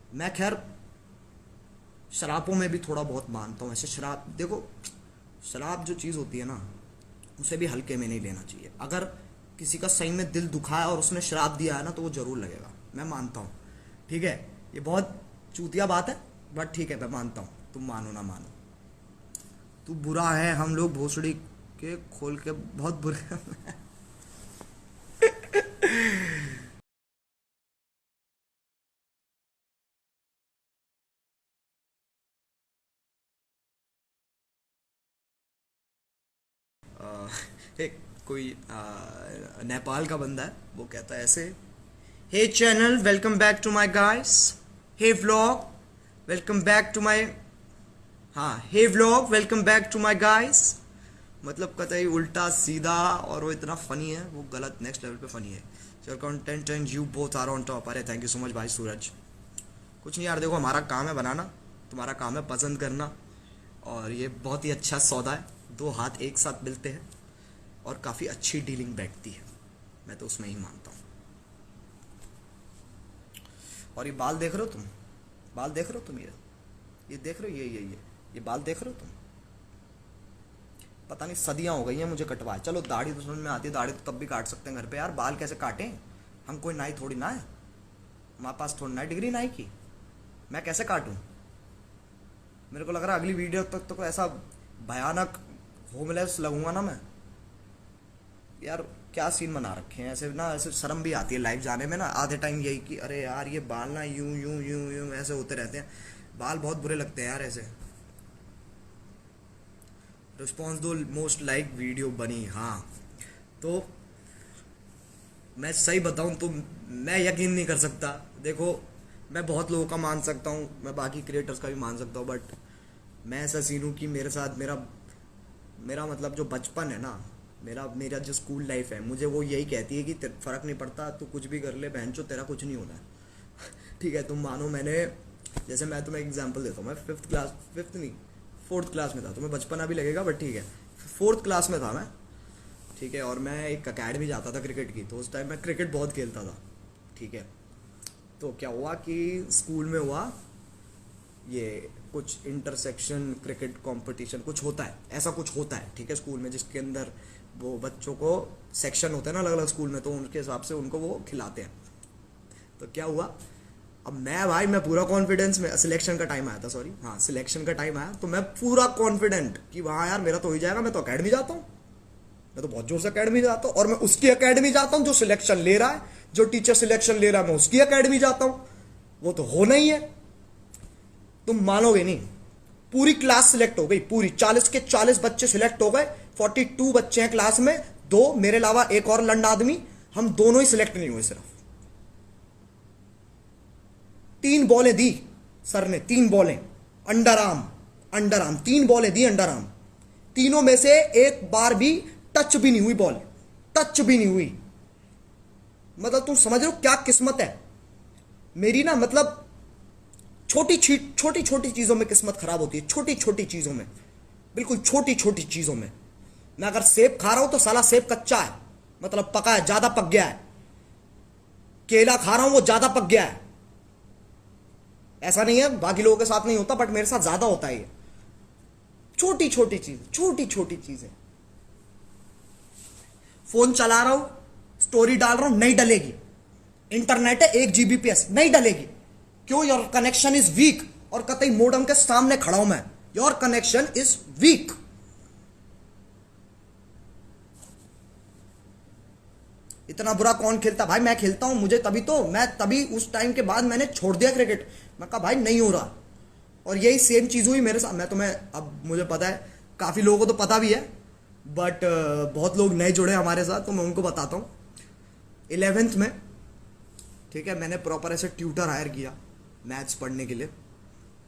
मैं खैर शराबों में भी थोड़ा बहुत मानता हूँ। ऐसे शराब देखो, शराब जो चीज़ होती है ना, उसे भी हल्के में नहीं लेना चाहिए। अगर किसी का सही में दिल दुखा है और उसने शराब दिया है ना, तो वो ज़रूर लगेगा, मैं मानता हूँ। ठीक है, ये बहुत चूतिया बात है, बट ठीक है, मैं मानता हूँ, तुम मानो ना मानो। तू बुरा है, हम लोग भोसड़ी के खोल के बहुत बुरे एक कोई नेपाल का बंदा है, वो कहता है ऐसे, hey channel welcome back to my guys, hey vlog welcome back to my, हाँ hey vlog welcome back to my guys. मतलब कतई उल्टा सीधा, और वो इतना फनी है, वो गलत नेक्स्ट लेवल पे फनी है। Your content and you both are on top. अरे थैंक यू सो मच भाई सूरज। कुछ नहीं यार, देखो हमारा काम है बनाना, तुम्हारा काम है पसंद करना, और ये बहुत ही अच्छा सौदा है, दो हाथ एक साथ मिलते हैं और काफ़ी अच्छी डीलिंग बैठती है, मैं तो उसमें ही मानता हूँ। और ये बाल देख रहे हो तुम, बाल देख रहे हो तुम, ये देख रहे हो, ये बाल देख रहे हो तुम, पता नहीं सदियां हो गई हैं मुझे कटवाए। चलो दाढ़ी तो समझ में आती है, दाढ़ी तो तब भी काट सकते हैं घर पे यार, बाल कैसे काटें, हम कोई नाई थोड़ी ना है, हमारे पास थोड़ी ना डिग्री नाई की, मैं कैसे काटूं। मेरे को लग रहा है अगली वीडियो तक तो ऐसा भयानक होमलेस लगूंगा ना मैं यार। क्या सीन बना रखे हैं ऐसे ना, ऐसे शर्म भी आती है लाइव जाने में ना, आधे टाइम यही कि अरे यार ये बाल ना यूं यूं यूं यूं ऐसे होते रहते हैं, बाल बहुत बुरे लगते हैं यार ऐसे। रिस्पॉन्स दो, मोस्ट लाइक वीडियो बनी, हाँ। तो मैं सही बताऊं तो मैं यकीन नहीं कर सकता। देखो, मैं बहुत लोगों का मान सकता हूँ, मैं बाकी क्रिएटर्स का भी मान सकता हूँ, बट मैं ऐसा सीन हूँ कि मेरे साथ मेरा मेरा मतलब जो बचपन है ना, मेरा मेरा जो स्कूल लाइफ है, मुझे वो यही कहती है कि फ़र्क नहीं पड़ता, तू कुछ भी कर ले बहनचो, तेरा कुछ नहीं होना है। ठीक है, तुम मानो मैंने, जैसे मैं तुम्हें एग्जांपल देता हूँ, मैं फिफ्थ क्लास, फिफ्थ नहीं, फोर्थ क्लास में था, तुम्हें बचपना भी लगेगा बट ठीक है, फोर्थ क्लास में था मैं। ठीक है, और मैं एक अकेडमी जाता था क्रिकेट की, तो उस टाइम मैं क्रिकेट बहुत खेलता था। ठीक है, तो क्या हुआ कि स्कूल में हुआ ये कुछ इंटरसेक्शन क्रिकेट कंपटीशन कुछ होता है, ऐसा कुछ होता है, ठीक है, स्कूल में, जिसके अंदर वो बच्चों को सेक्शन होते हैं ना अलग अलग स्कूल में, तो उनके हिसाब से उनको वो खिलाते हैं। तो क्या हुआ, अब मैं भाई, मैं पूरा कॉन्फिडेंस में, सिलेक्शन का टाइम आया था, सॉरी, हाँ सिलेक्शन का टाइम आया, तो मैं पूरा कॉन्फिडेंट कि वहाँ यार मेरा तो हो ही जाएगा, मैं तो अकेडमी जाता हूँ, मैं तो बहुत जोर से अकेडमी जाता हूँ, और मैं उसकी अकेडमी जाता हूँ जो सिलेक्शन ले रहा है, जो टीचर सिलेक्शन ले रहा है मैं उसकी अकेडमी जाता हूँ, वो तो होना ही है। तुम मानोगे नहीं, पूरी क्लास सिलेक्ट हो गई, पूरी 40 के 40 बच्चे सिलेक्ट हो गए, 42 बच्चे हैं क्लास में, दो मेरे अलावा एक और लंडा आदमी, हम दोनों ही सिलेक्ट नहीं हुए। सिर्फ 3 बॉलें दी सर ने, 3 बॉलें under arm, under arm 3 बॉलें the under arm, तीनों में से एक बार भी टच भी नहीं हुई बॉल, टच भी नहीं हुई। मतलब तुम समझ रहे हो क्या किस्मत है मेरी ना, मतलब छोटी छोटी छोटी चीजों में किस्मत खराब होती है, छोटी छोटी चीजों में, बिल्कुल छोटी छोटी चीजों में। मैं अगर सेब खा रहा हूं तो साला सेब कच्चा है, मतलब पका है, ज्यादा पक गया है। केला खा रहा हूं वो ज्यादा पक गया है, ऐसा नहीं है बाकी लोगों के साथ नहीं होता, बट मेरे साथ ज्यादा होता है ये। छोटी छोटी चीज, छोटी छोटी चीजें। फोन चला रहा हूं, स्टोरी डाल रहा हूं, नहीं डलेगी, इंटरनेट है 1 Gbps, नहीं डलेगी, क्यों, योर कनेक्शन इज वीक, और कतई मोडम के सामने खड़ा हूं मैं, योर कनेक्शन इज वीक। इतना बुरा कौन खेलता भाई, मैं खेलता हूं, मुझे तभी तो, मैं तभी उस टाइम के बाद मैंने छोड़ दिया क्रिकेट, मैं कहा भाई नहीं हो रहा। और यही सेम चीज हुई मेरे साथ। मैं तुम्हें, अब मुझे पता है काफी लोगों को तो पता भी है, बट बहुत लोग नए जुड़े हमारे साथ, तो मैं उनको बताता हूँ। 11th में, ठीक है, मैंने प्रॉपर ऐसे ट्यूटर हायर किया मैथ्स पढ़ने के लिए।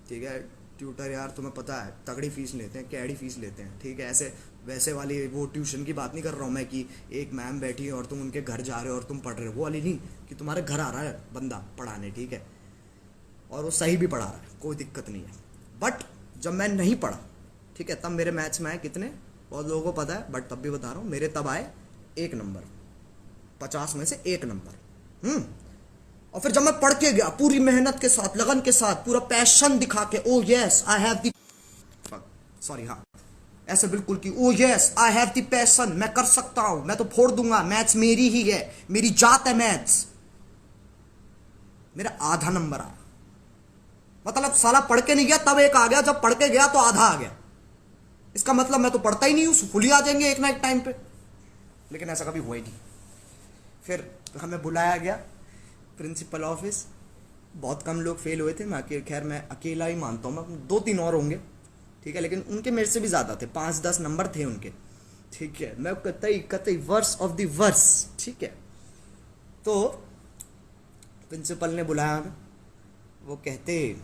ठीक है, ट्यूटर यार तुम्हें पता है तगड़ी फीस लेते हैं, कैडी फीस लेते हैं। ठीक है, ऐसे वैसे वाली वो ट्यूशन की बात नहीं कर रहा हूँ मैं कि एक मैम बैठी है और तुम उनके घर जा रहे हो और तुम पढ़ रहे हो, वो वाली नहीं, कि तुम्हारे घर आ रहा है बंदा पढ़ाने, ठीक है, और वो सही भी पढ़ा रहा है, कोई दिक्कत नहीं है। बट जब मैं नहीं पढ़ा, ठीक है, तब मेरे मैथ्स में आए कितने, बहुत लोगों को पता है, बट तब भी बता रहा हूँ, मेरे तब आए 1 नंबर, 50 में से 1 नंबर। और फिर जब मैं पढ़ के गया पूरी मेहनत के साथ, लगन के साथ, पूरा पैशन दिखा के, ओ yes I have the, sorry हाँ, ऐसे बिल्कुल कि ओ yes I have the passion, मैं कर सकता हूं, मैं तो फोड़ दूंगा, मैथ्स मेरी ही है, मेरी जात है मैथ्स, मेरा आधा नंबर आया। मतलब साला पढ़ के नहीं गया तब एक आ गया, जब पढ़ के गया तो आधा आ गया। इसका मतलब मैं तो पढ़ता ही नहीं हूं, फुल ही आ जाएंगे एक ना एक टाइम पे। लेकिन ऐसा कभी हुआ ही नहीं। फिर हमें बुलाया गया प्रिंसिपल ऑफिस, बहुत कम लोग फेल हुए थे, मैं खैर मैं अकेला ही मानता हूँ, मैं 2-3 और होंगे, ठीक है, लेकिन उनके मेरे से भी ज़्यादा थे, 5-10 नंबर थे उनके, ठीक है, मैं कतई वर्स ऑफ द वर्स, ठीक है। तो प्रिंसिपल ने बुलाया हमें, वो कहते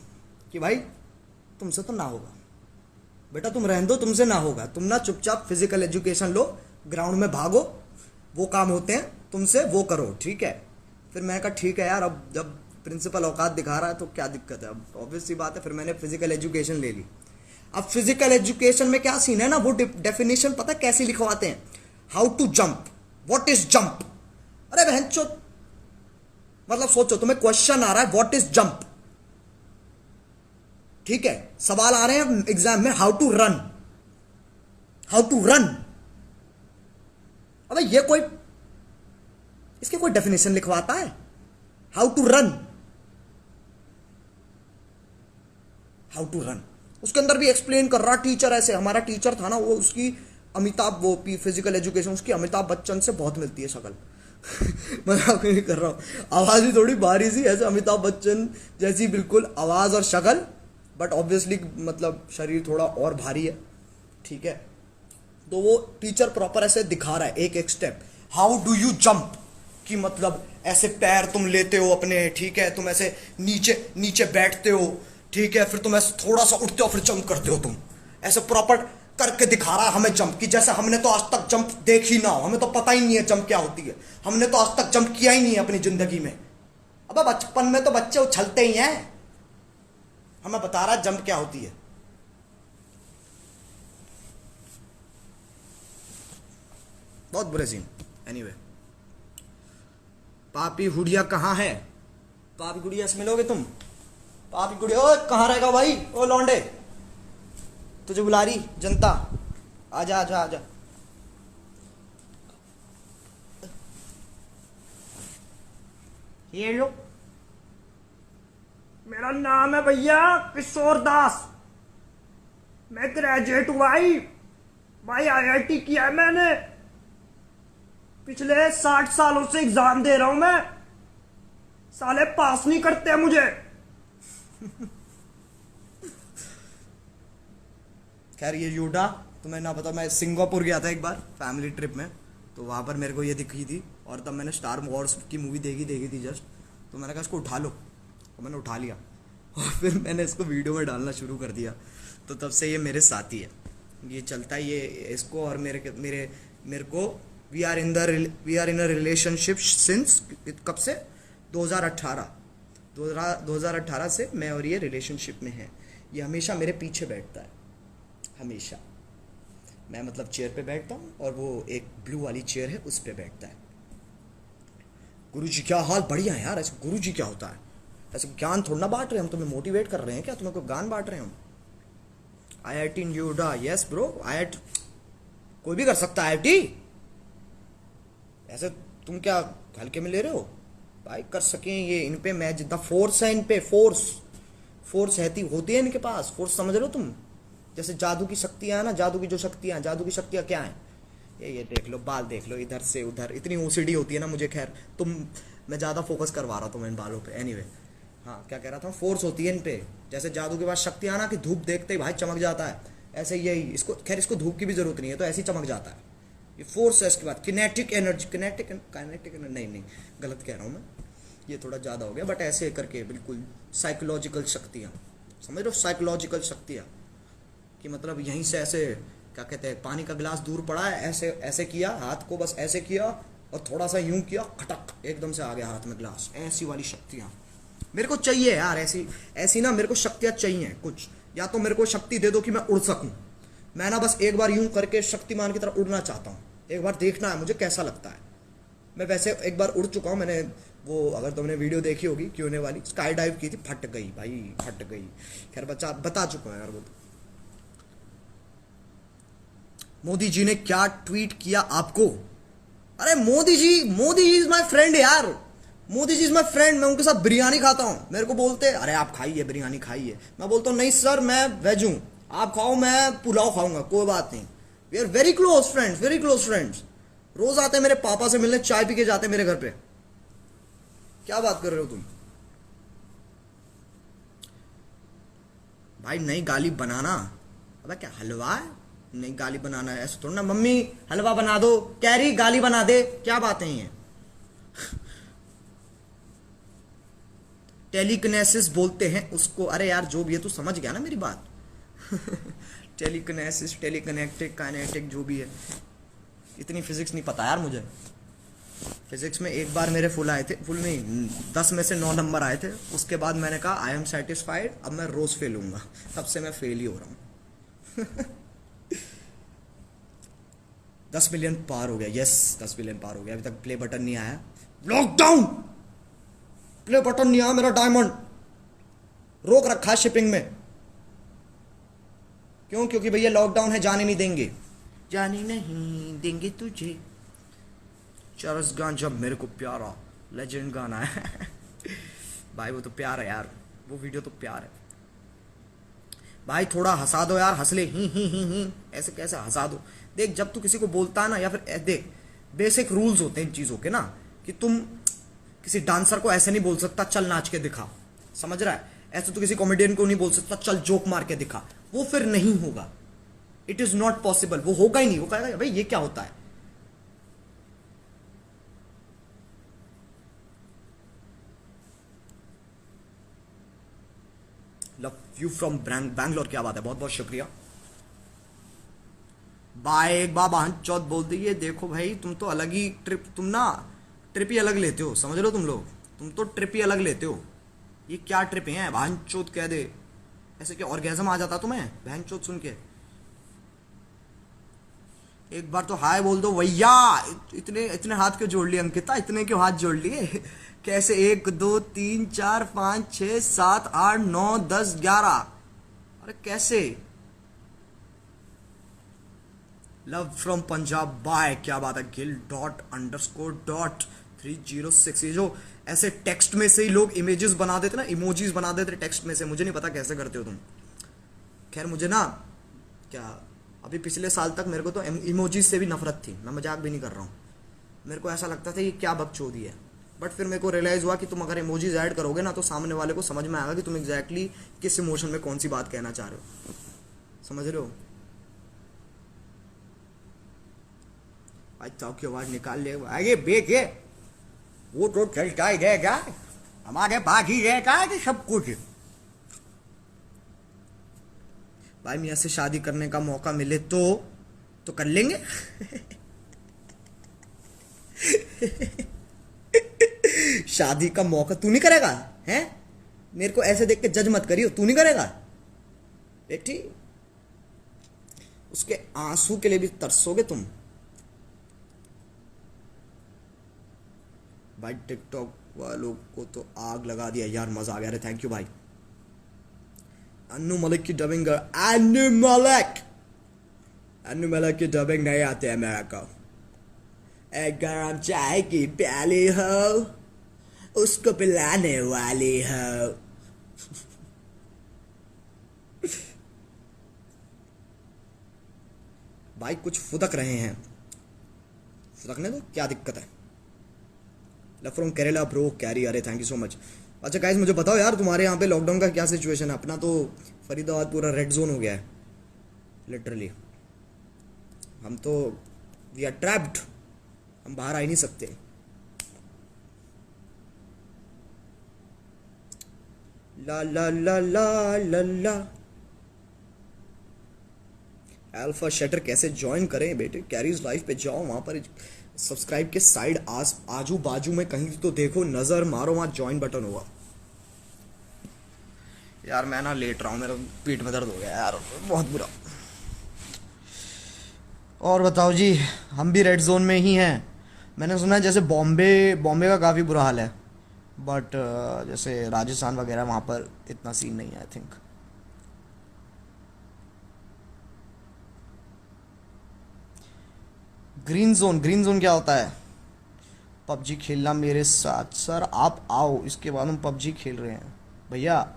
कि भाई तुमसे तो ना होगा बेटा, तुम रहने दो, तुमसे ना होगा, तुम ना चुपचाप फिजिकल एजुकेशन लो, ग्राउंड में भागो, वो काम होते हैं तुमसे, वो करो, ठीक है। फिर मैंने कहा ठीक है यार, अब जब प्रिंसिपल औकात दिखा रहा है तो क्या दिक्कत है, अब ऑब्वियस सी बात है। फिर मैंने फिजिकल एजुकेशन ले ली। अब फिजिकल एजुकेशन में क्या सीन है ना, वो डेफिनेशन पता कैसे लिखवाते हैं, how to jump, what is jump. अरे बहनचो, मतलब सोचो तुम्हें क्वेश्चन आ रहा है व्हाट इज जंप, ठीक है, सवाल आ रहे हैं एग्जाम में, how to run, how to run. अबे ये कोई, इसके कोई डेफिनेशन लिखवाता है, how to run, how to run, उसके अंदर भी एक्सप्लेन कर रहा टीचर। ऐसे हमारा टीचर था ना, वो उसकी अमिताभ, वो फिजिकल एजुकेशन, उसकी अमिताभ बच्चन से बहुत मिलती है शक्ल। मजाक नहीं कर रहा हूं, आवाज भी थोड़ी भारी सी, ऐसे अमिताभ बच्चन जैसी बिल्कुल आवाज और शक्ल, बट ऑब्वियसली मतलब शरीर थोड़ा और भारी है, ठीक है। तो वो टीचर प्रॉपर ऐसे दिखा रहा है एक एक step, how do you jump, कि मतलब ऐसे पैर तुम लेते हो अपने, ठीक है, तुम ऐसे नीचे नीचे बैठते हो, ठीक है, फिर तुम ऐसे थोड़ा सा उठते हो, फिर जंप करते हो, तुम ऐसे प्रॉपर करके दिखा रहा है हमें जंप, कि जैसे हमने तो आज तक जंप देख ही ना हो, हमें तो पता ही नहीं है जंप क्या होती है, हमने तो आज तक जंप किया ही नहीं है अपनी जिंदगी में। अब बचपन में तो बच्चे उछलते ही हैं, हमें बता रहा है जंप क्या होती है। बहुत बुरे सीन। एनीवे, पापी हुडिया कहाँ है, पापी गुड़िया से मिलोगे तुम, पापी गुड़िया, ओ कहाँ रहेगा भाई, ओ लौंडे, तुझे बुला रही जनता, आजा आजा आजा। ये लो, मेरा नाम है भैया किशोर दास, मैं ग्रेजुएट हुआ भाई, आईआईटी किया है मैंने, पिछले 60 सालों से एग्जाम दे रहा हूं मैं, साले पास नहीं करते मुझे। खैर ये यूडा तुम्हें ना पता, मैं सिंगापुर गया था एक बार फैमिली ट्रिप में, तो वहां पर मेरे को ये दिखी थी, और तब मैंने स्टार वॉर्स की मूवी देखी थी जस्ट, तो मैंने कहा इसको उठा लो, तो मैंने उठा लिया, और फिर मैंने इसको वीडियो में डालना शुरू कर दिया। तो तब से ये मेरे साथी है, ये चलता है, ये इसको और मेरे को we are in a relationship since, कब से, 2018 से मैं और ये रिलेशनशिप में है। ये हमेशा मेरे पीछे बैठता है, हमेशा, मैं मतलब चेयर पे बैठता हूँ और वो एक ब्लू वाली चेयर है उस पे बैठता है। गुरुजी क्या हाल, बढ़िया है यार। ऐसे गुरुजी क्या होता है, ऐसे ज्ञान थोड़ा ना बांट रहे हम, तुम्हें मोटिवेट कर रहे हैं क्या, तुम्हें कोई ज्ञान बांट रहे हैं हम। IIT Noida, yes bro, IIT कोई भी कर सकता है IIT, ऐसे तुम क्या हल्के में ले रहे हो भाई, कर सकें ये, इन पे मैं जितना फोर्स है, इन पे फोर्स होती है इनके पास, फोर्स समझ रहे हो तुम, जैसे जादू की शक्तियां है ना, जादू की शक्तियां क्या है, ये देख लो, बाल देख लो इधर से उधर, इतनी OCD होती है ना मुझे, खैर मैं ज़्यादा फोकस करवा रहा था मैं इन बालों पे। एनीवे, हाँ क्या कह रहा था, फोर्स होती है इन पे, जैसे जादू के पास शक्तियां ना कि धूप देखते ही भाई चमक जाता है, ऐसे यही इसको, खैर इसको धूप की भी जरूरत नहीं है, तो ऐसे ही चमक जाता है, ये फोर्स है। इसके बाद किनेटिक एनर्जी, किनेटिक नहीं गलत कह रहा हूँ मैं, ये थोड़ा ज़्यादा हो गया, बट ऐसे करके बिल्कुल साइकोलॉजिकल शक्तियाँ, समझ रहे हो, साइकोलॉजिकल शक्तियाँ, कि मतलब यहीं से ऐसे क्या कहते हैं, पानी का गिलास दूर पड़ा है, ऐसे ऐसे किया हाथ को, बस ऐसे किया और थोड़ा सा यूं किया, खटक एकदम से आ गया हाथ में गिलास, ऐसी वाली शक्तियाँ मेरे को चाहिए यार, ऐसी ना मेरे को शक्तियाँ चाहिए कुछ, या तो मेरे को शक्ति दे दो कि मैं उड़ सकूँ, मैं ना बस एक बार यूं करके शक्तिमान की तरह उड़ना चाहता हूँ, एक बार देखना है मुझे कैसा लगता है। मैं वैसे एक बार उड़ चुका हूँ, मैंने वो अगर तुमने वीडियो देखी होगी क्यों वाली, स्काई डाइव की थी, फट गई भाई, फट गई। खैर बच्चा बता चुका है यार वो तो। मोदी जी ने क्या ट्वीट किया आपको? अरे Modi ji is my friend यार, Modi ji is my friend. मैं उनके साथ बिरयानी खाता हूं, मेरे को बोलते अरे आप खाइए बिरयानी खाइए, मैं बोलता हूं नहीं सर मैं वेज हूं, आप खाओ मैं पुलाव खाऊंगा, कोई बात नहीं। We are very close friends, very close friends. रोज आते हैं मेरे पापा से मिलने, चाय पी के जाते हैं मेरे घर पे। क्या बात कर रहे हो तुम भाई? नई गाली बनाना, अबे क्या हलवा है? नई गाली बनाना है ऐसे थोड़ा ना, मम्मी हलवा बना दो, कैरी गाली बना दे, क्या बातें हैं? टेलीकिनेसिस बोलते हैं उसको। अरे यार जो भी है तू समझ गया ना मेरी बात। टेलीकिनेसिस, टेलीकनेक्टिक, काइनेटिक, जो भी है। इतनी फिजिक्स नहीं पता यार मुझे। फिजिक्स में एक बार मेरे फुल आए थे, फुल नहीं 10 में से 9 नंबर आए थे। उसके बाद मैंने कहा आई एम सेटिस्फाइड, अब मैं रोज फेल हूंगा। तब से मैं फेल ही हो रहा हूं। 10 मिलियन पार हो गया, यस 10 मिलियन पार हो गया। अभी तक प्ले बटन नहीं आया। लॉकडाउन, प्ले बटन नहीं आया मेरा डायमंड, रोक रखा है शिपिंग में। क्यों? क्योंकि भैया लॉकडाउन है, जाने नहीं देंगे, जाने नहीं देंगे तुझे। चरस गांजा मेरे को प्यारा, लेजेंड गाना है। भाई वो तो प्यार है यार, वो वीडियो तो प्यार है भाई। थोड़ा हंसा दो यार, हंसले ही ऐसे कैसे हंसा दो? देख जब तू किसी को बोलता है ना, या फिर देख बेसिक रूल्स होते हैं इन चीजों के ना, कि तुम किसी डांसर को ऐसे नहीं बोल सकता चल नाच के दिखा, समझ रहा है? ऐसे तो किसी कॉमेडियन को नहीं बोल सकता चल जोक मार के दिखा, वो फिर नहीं होगा। इट इज नॉट पॉसिबल, वो होगा ही नहीं। वो कहेगा भाई ये क्या होता है? लव यू फ्रॉम बैंगलोर, क्या बात है, बहुत बहुत शुक्रिया। बाय एक बार बहन चौथ बोल दी। ये देखो भाई तुम तो अलग ही ट्रिप, तुम ना ट्रिप ही अलग लेते हो, समझ रहे हो तुम लोग? तुम तो ट्रिप ही अलग लेते हो। ये क्या ट्रिप है? बहन चौथ कह दे ऐसे, क्या ऑर्गेजम आ जाता तुम्हें बहन चौथ सुन के? एक बार तो हाय बोल दो भैया। इतने इतने हाथ क्यों जोड़ लिए अंकिता? इतने क्यों हाथ जोड़ लिए? कैसे? 1 2 3 4 5 6 7 8 9 10 11। अरे कैसे? लव फ्रॉम पंजाब, बाय, क्या बात है। गिल ._.306। ये जो ऐसे टेक्स्ट में से ही लोग इमेजेस बना देते ना, इमोजीज बना देते टेक्स्ट में से, मुझे नहीं पता कैसे करते हो तुम। खैर मुझे ना क्या, अभी पिछले साल तक मेरे को तो इमोजीज से भी नफरत थी, मैं मजाक भी नहीं कर रहा हूँ। मेरे को ऐसा लगता था ये क्या बकचोदी है। बट फिर मेरे को रियलाइज हुआ कि तुम अगर इमोजीज ऐड करोगे ना, तो सामने वाले को समझ में आएगा कि तुम एग्जैक्टली किस इमोशन में कौन सी बात कहना चाह रहे हो, समझ रहे हो? अच्छा की आवाज निकाल ले आगे बेक है, वो तो चलता ही रहेगा, हमारे पास ही रहेगा कि सब कुछ। भाई मियाँ से शादी करने का मौका मिले तो कर लेंगे। शादी का मौका तू नहीं करेगा हैं? मेरे को ऐसे देख के जज मत करियो, तू नहीं करेगा बेटी? उसके आंसू के लिए भी तरसोगे तुम। भाई टिकटॉक वालों को तो आग लगा दिया यार, मजा आ गया रे, थैंक यू भाई। अन्नू मलिक की डबिंग, अन्नू मलिक की डबिंग नहीं आती है मेरे को। एक गरम चाय की प्याली हो, उसको पिलाने वाली हो। भाई कुछ फुदक रहे हैं, फुदकने दो, क्या दिक्कत है? Love from Kerala bro, carry, अरे थैंक यू सो मच। अच्छा गाइस मुझे बताओ यार, तुम्हारे यहाँ पे लॉकडाउन का क्या सिचुएशन है? अपना तो फरीदाबाद पूरा रेड जोन हो गया है लिटरली। हम तो वी आर ट्रैप्ड, हम बाहर आ ही नहीं सकते। ला ला ला ला ला ला। अल्फा शटर कैसे ज्वाइन करें बेटे? कैरीज लाइफ पे जाओ, वहां पर सब्सक्राइब के साइड आजू बाजू में कहीं तो देखो, नजर मारो, वहां ज्वाइन बटन होगा। यार मैं ना लेट रहा हूँ, मेरा पीठ में दर्द हो गया यार, बहुत बुरा। और बताओ जी, हम भी रेड जोन में ही हैं। मैंने सुना है जैसे बॉम्बे का काफ़ी बुरा हाल है। बट जैसे राजस्थान वगैरह वहाँ पर इतना सीन नहीं है आई थिंक। ग्रीन जोन क्या होता है? पबजी खेलना मेरे साथ। सर आप आओ, इसके बाद हम पबजी खेल रहे हैं भैया।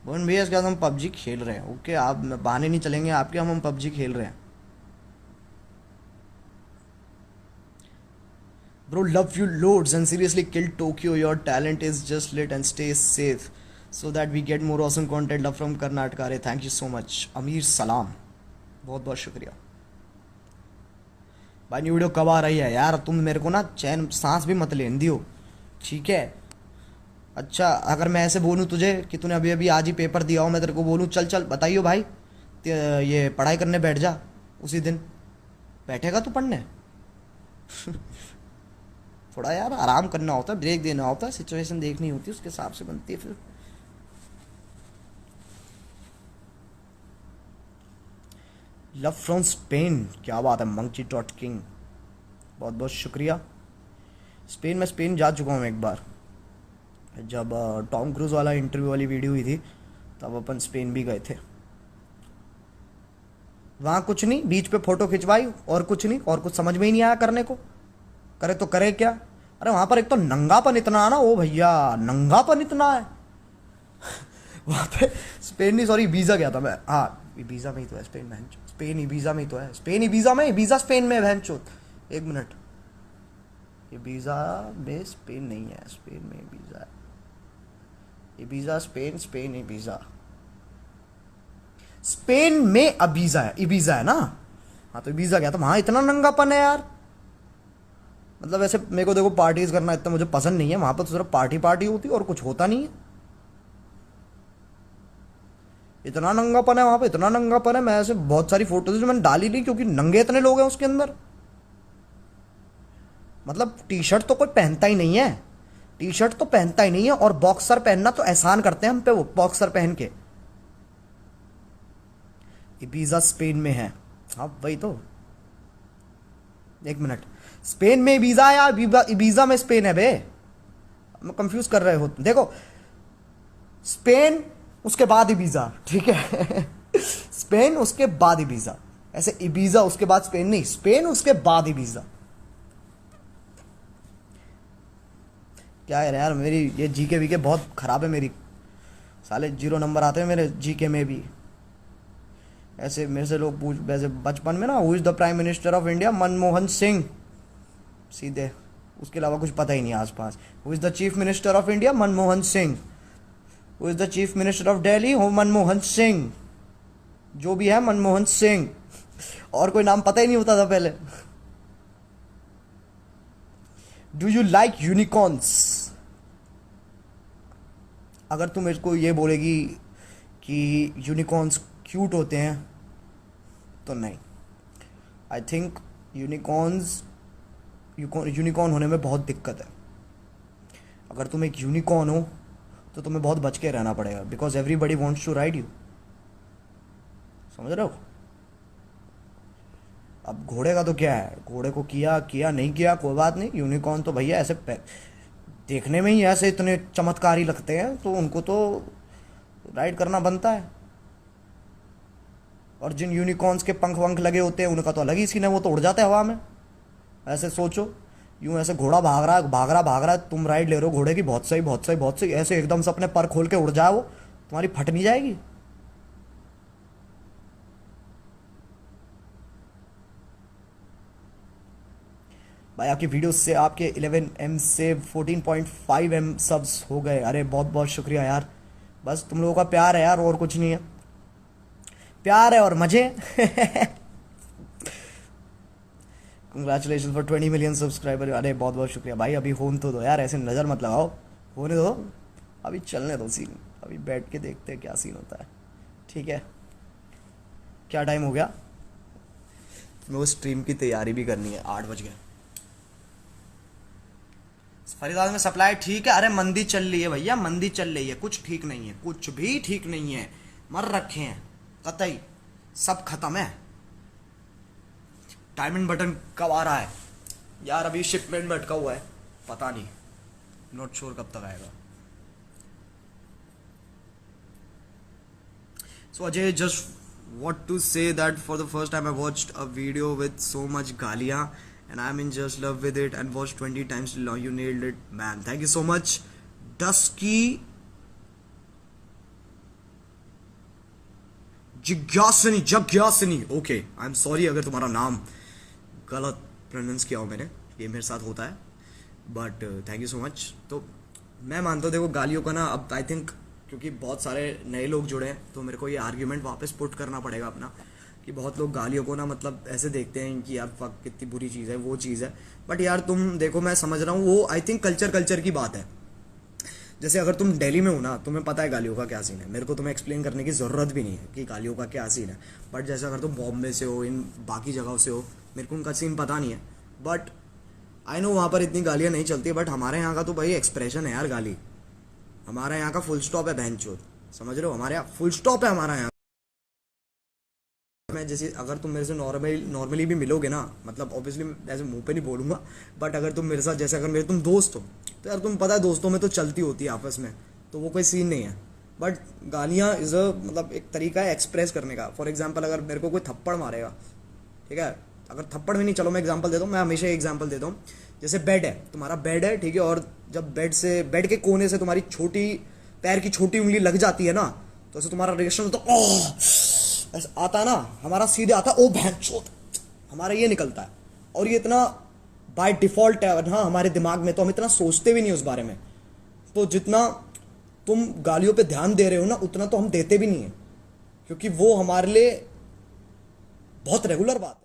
मोहन भैया इसके बाद हम पबजी खेल रहे हैं। ओके, आप बहाने नहीं चलेंगे आपके, हम पबजी खेल रहे हैं। Bro love you loads and seriously kill Tokyo, your talent is just lit and stay safe so that we get more awesome content. Love from Karnataka. अरे थैंक यू सो मच अमीर सलाम, बहुत बहुत शुक्रिया भाई। न्यू वीडियो कब आ रही है यार? तुम मेरे को ना चैन सांस भी मत लेने दियो, ठीक है? अच्छा, अगर मैं ऐसे बोलूँ तुझे कि तूने अभी अभी आज ही पेपर दिया हो, मैं तेरे को बोलूँ चल चल बताइयो भाई ये पढ़ाई करने बैठ जा, उसी दिन बैठेगा तू पढ़ने? थोड़ा यार आराम करना होता है, ब्रेक देना होता है, सिचुएशन देखनी होती है, उसके हिसाब से बनती है फिर। लव फ्रॉम स्पेन, क्या बात है मंकी डॉट किंग, बहुत बहुत शुक्रिया। स्पेन में स्पेन जा चुका हूँ एक बार, जब टॉम क्रूज वाला इंटरव्यू वाली वीडियो हुई थी तब अपन स्पेन भी गए थे। वहाँ कुछ नहीं, बीच पे फोटो खिंचवाई और कुछ नहीं, और कुछ समझ में ही नहीं आया करने को, करे तो करे क्या। अरे वहाँ पर एक तो नंगापन इतना है ना, ओ भैया नंगापन इतना है वहाँ पे। स्पेन नहीं, सॉरी वीज़ा गया था मैं। हाँ वीज़ा में ही तो है स्पेन, बहन स्पेन ही वीज़ा में ही तो है, स्पेन ही वीज़ा में, वीज़ा स्पेन में बहन चोत। एक मिनट, ये वीज़ा में स्पेन नहीं है, स्पेन में वीज़ा है, ये वीज़ा स्पेन, स्पेन ही वीज़ा, स्पेन में अबीज़ा है, इबीज़ा है ना। हाँ तो वीज़ा गया था, वहाँ इतना नंगापन है यार। मतलब ऐसे मेरे को देखो पार्टीज करना इतना मुझे पसंद नहीं है, वहाँ पर तो सिर्फ पार्टी पार्टी होती है और कुछ होता नहीं है। इतना नंगापन है वहाँ पे, इतना नंगापन है। मैं ऐसे बहुत सारी फोटोज जो मैंने डाली नहीं क्योंकि नंगे इतने लोग हैं उसके अंदर। मतलब टी शर्ट तो कोई पहनता ही नहीं है, टी शर्ट तो पहनता ही नहीं है, और बॉक्सर पहनना तो एहसान करते हैं हम पे वो, बॉक्सर पहन के। इबीजा स्पेन में है, हाँ वही तो। एक मिनट, स्पेन में इबीजा या इबीजा में स्पेन है बे? मैं कंफ्यूज कर रहे हो देखो, स्पेन उसके बाद इबीजा, ठीक है स्पेन उसके बाद इबीजा, ऐसे इबीजा उसके बाद स्पेन नहीं, स्पेन उसके बाद इबीजा। क्या है यार, मेरी ये जीके वीके बहुत खराब है मेरी, साले 0 नंबर आते हैं मेरे जीके में भी। ऐसे मेरे से लोग पूछ, वैसे बचपन में ना, who is the prime minister of India? Manmohan Singh, सीधे, उसके अलावा कुछ पता ही नहीं आसपास। Who is the chief minister of India? Manmohan Singh. Who is the chief minister of Delhi? हो मनमोहन सिंह, जो भी है मनमोहन सिंह, और कोई नाम पता ही नहीं होता था पहले। Do you like unicorns? अगर तुम मेरे को ये बोलेगी कि यूनिकॉर्न्स क्यूट होते हैं तो नहीं। आई थिंक यूनिकॉर्न होने में बहुत दिक्कत है। अगर तुम एक यूनिकॉर्न हो तो तुम्हें बहुत बच के रहना पड़ेगा, because everybody wants to ride you, समझ रहे हो? अब घोड़े का तो क्या है, घोड़े को किया किया नहीं किया कोई बात नहीं, यूनिकॉर्न तो भैया ऐसे देखने में ही ऐसे इतने चमत्कारी लगते हैं, तो उनको तो राइड करना बनता है। और जिन यूनिकॉर्न्स के पंख वंख लगे होते हैं उनका तो अलग ही सीन है, वो तो उड़ जाते हैं हवा में। ऐसे सोचो, यूं ऐसे घोड़ा भाग रहा है भाग रहा भाग रहा है, तुम राइड ले रहे हो घोड़े की, बहुत सही बहुत सही बहुत सही, ऐसे एकदम से अपने पर खोल के उड़ जाए वो, तुम्हारी फट नहीं जाएगी? भाई आपकी वीडियो से आपके 11M से 14.5M सब्स हो गए। अरे बहुत बहुत शुक्रिया यार, बस तुम लोगों का प्यार है यार, और कुछ नहीं है, प्यार है और मजे कंग्रेचुलेशन फॉर 20 मिलियन सब्सक्राइबर। अरे बहुत बहुत शुक्रिया भाई, अभी होने तो दो यार, ऐसे नज़र मत लगाओ, होने दो, अभी चलने दो सीन, अभी बैठ के देखते हैं क्या सीन होता है, ठीक है? क्या टाइम हो गया? मैं वो स्ट्रीम की तैयारी भी करनी है, 8 बज गए। फरीदाबाद में सप्लाई ठीक है? अरे मंदी चल रही है भैया, मंदी चल रही है, कुछ ठीक नहीं है, कुछ भी ठीक नहीं है, मर रखे हैं कतई, सब खत्म है। डायमंड बटन कब आ रहा है यार? अभी शिपमेंट में अटका हुआ है, पता नहीं। नॉट श्योर कब तक आएगा. So Ajay, just what to say that for the first time I watched a video with so much galia and I'm in just love with it and watched 20 times till now. You nailed it, man. Thank you so much. Dusky Jigyasini. Okay, I'm sorry अगर तुम्हारा नाम गलत pronounce किया हो मैंने, ये मेरे साथ होता है, but thank you so much. तो मैं मानता हूँ देखो गालियों का ना अब आई थिंक क्योंकि बहुत सारे नए लोग जुड़े हैं तो मेरे को ये आर्ग्यूमेंट वापस पुट करना पड़ेगा अपना कि बहुत लोग गालियों को ना मतलब ऐसे देखते हैं कि यार फक कितनी बुरी चीज़ है, वो चीज़ है. बट यार तुम देखो मैं समझ रहा हूँ वो आई थिंक कल्चर की बात है. जैसे अगर तुम दिल्ली में हो ना तुम्हें पता है गालियों का क्या सीन है, मेरे को तुम्हें एक्सप्लेन करने की ज़रूरत भी नहीं है कि गालियों का क्या सीन है. बट जैसे अगर तुम बॉम्बे से हो, इन बाकी जगहों से हो, मेरे को उनका सीन पता नहीं है. बट आई नो वहाँ पर इतनी गालियाँ नहीं चलती. बट हमारे यहाँ का तो भाई एक्सप्रेशन है यार गाली. हमारे यहाँ का फुल स्टॉप है बहनचोद, समझ रहे हो, हमारे यहाँ फुल स्टॉप है हमारा यहाँ. मैं जैसे अगर तुम मेरे से नॉर्मली भी मिलोगे ना, मतलब ऑब्वियसली ऐसे मुंह पे नहीं बोलूँगा, बट अगर तुम मेरे साथ जैसे अगर मेरे तुम दोस्त हो तो यार तुम पता है दोस्तों में तो चलती होती है आपस में, तो वो कोई सीन नहीं है. बट गालियाँ इज़ अ मतलब एक तरीका है एक्सप्रेस करने का. फॉर एग्जाम्पल अगर मेरे को कोई थप्पड़ मारेगा, ठीक है, अगर थप्पड़ भी नहीं, चलो मैं एग्जाम्पल देता हूँ, मैं हमेशा एग्जाम्पल देता हूँ. जैसे बेड है, तुम्हारा बेड है, ठीक है, और जब बेड के कोने से तुम्हारी छोटी पैर की छोटी उंगली लग जाती है ना, तो ऐसे तुम्हारा रिएक्शन होता है ओह ऐसा आता है ना, हमारा सीधे आता है ओ भैंचोद, हमारा ये निकलता है. और ये इतना बाय डिफॉल्ट है हाँ हमारे दिमाग में, तो हम इतना सोचते भी नहीं उस बारे में. तो जितना तुम गालियों पे ध्यान दे रहे हो ना उतना तो हम देते भी नहीं है, क्योंकि वो हमारे लिए बहुत रेगुलर बात है.